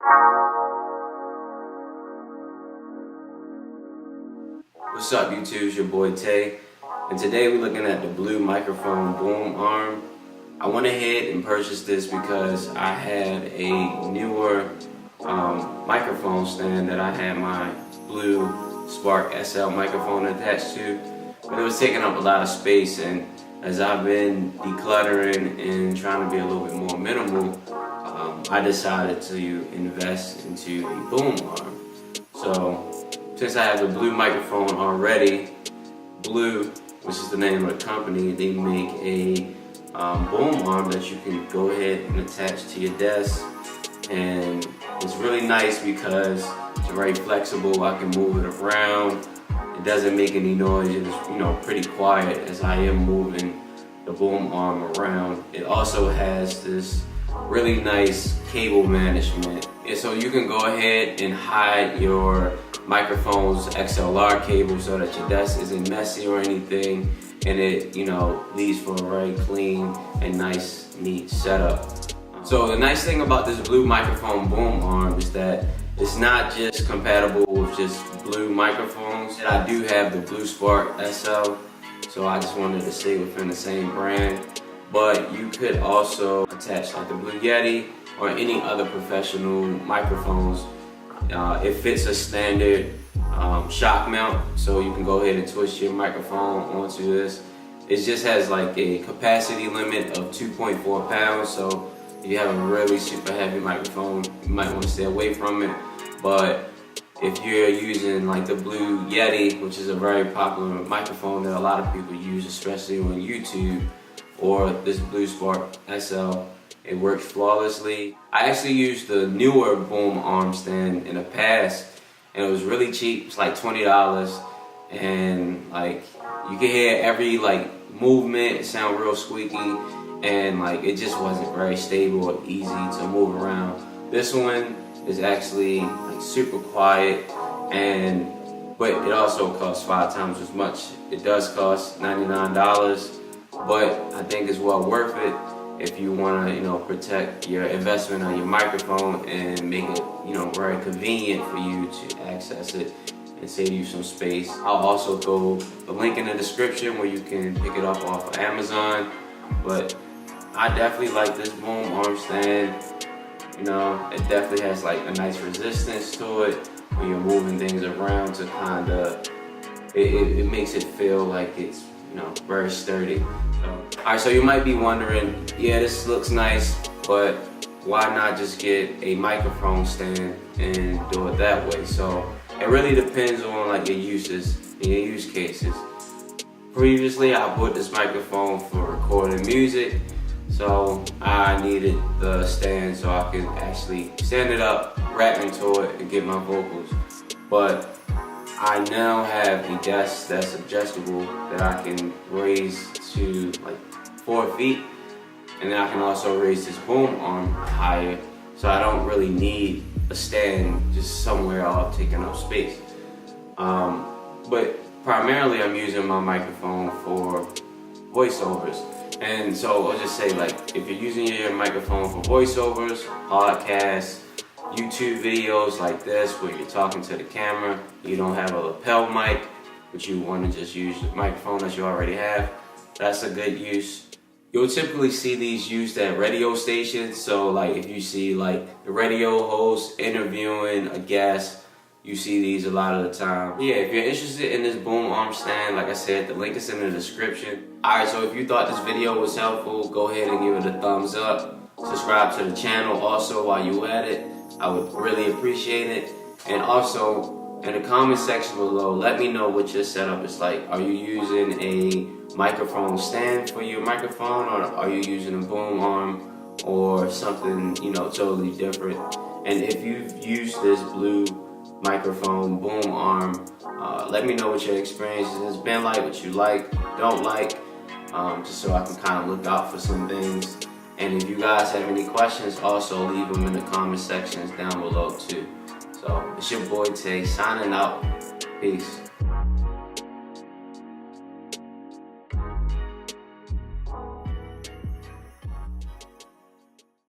What's up YouTube, it's your boy Tay, and today we're looking at the blue microphone boom arm. I went ahead and purchased this because I had a newer microphone stand that I had my blue Spark SL microphone attached to, but it was taking up a lot of space, and as I've been decluttering and trying to be a little bit more minimal, I decided to invest into a boom arm. So since I have the blue microphone already, Blue, which is the name of the company, they make a boom arm that you can go ahead and attach to your desk, and it's really nice because it's very flexible. I can move it around. It doesn't make any noise. It's pretty quiet as I am moving the boom arm around. It also has this really nice cable management, and so you can go ahead and hide your microphone's XLR cable so that your desk isn't messy or anything, and it leaves for a very clean and nice, neat setup. So the nice thing about this blue microphone boom arm is that it's not just compatible with just blue microphones. I do have the blue Spark SL, so I just wanted to stay within the same brand. But you could also attach like the blue Yeti or any other professional microphones. It fits a standard shock mount, so you can go ahead and twist your microphone onto this. It just has like a capacity limit of 2.4 pounds, so if you have a really super heavy microphone, you might want to stay away from it. But if you're using like the blue Yeti, which is a very popular microphone that a lot of people use, especially on YouTube, or this blue Spark SL, it works flawlessly. I actually used the newer boom arm stand in the past, and it was really cheap. It's like $20, and like you can hear every movement. It sounds real squeaky, and it just wasn't very stable or easy to move around. This one is actually super quiet, but it also costs 5 times as much. It does cost $99, but I think it's well worth it if you want to protect your investment on your microphone and make it very convenient for you to access it and save you some space. I'll also throw a link in the description where you can pick it up off of Amazon. But I definitely like this boom arm stand. It definitely has a nice resistance to it when you're moving things around, to it makes it feel like it's very sturdy. Alright, so you might be wondering, yeah, this looks nice, but why not just get a microphone stand and do it that way? So it really depends on your uses and your use cases. Previously, I bought this microphone for recording music, so I needed the stand so I could actually stand it up, rap into it, and get my vocals. But I now have a desk that's adjustable that I can raise to 4 feet, and then I can also raise this boom arm higher, so I don't really need a stand just somewhere off taking up space. But primarily I'm using my microphone for voiceovers, and so I'll just say if you're using your microphone for voiceovers, podcasts, YouTube videos like this where you're talking to the camera, you don't have a lapel mic, but you want to just use the microphone that you already have, that's a good use. You'll typically see these used at radio stations, so if you see the radio host interviewing a guest, you see these a lot of the time. Yeah, if you're interested in this boom arm stand, like I said, the link is in the description. Alright, so if you thought this video was helpful, go ahead and give it a thumbs up. Subscribe to the channel also while you're at it. I would really appreciate it. And also, in the comment section below, let me know what your setup is like. Are you using a microphone stand for your microphone, or are you using a boom arm or something, totally different? And if you've used this blue microphone boom arm, let me know what your experience has been like, what you like, don't like, just so I can kind of look out for some things. And if you guys have any questions, also leave them in the comment sections down below too. So it's your boy Tay signing out. Peace.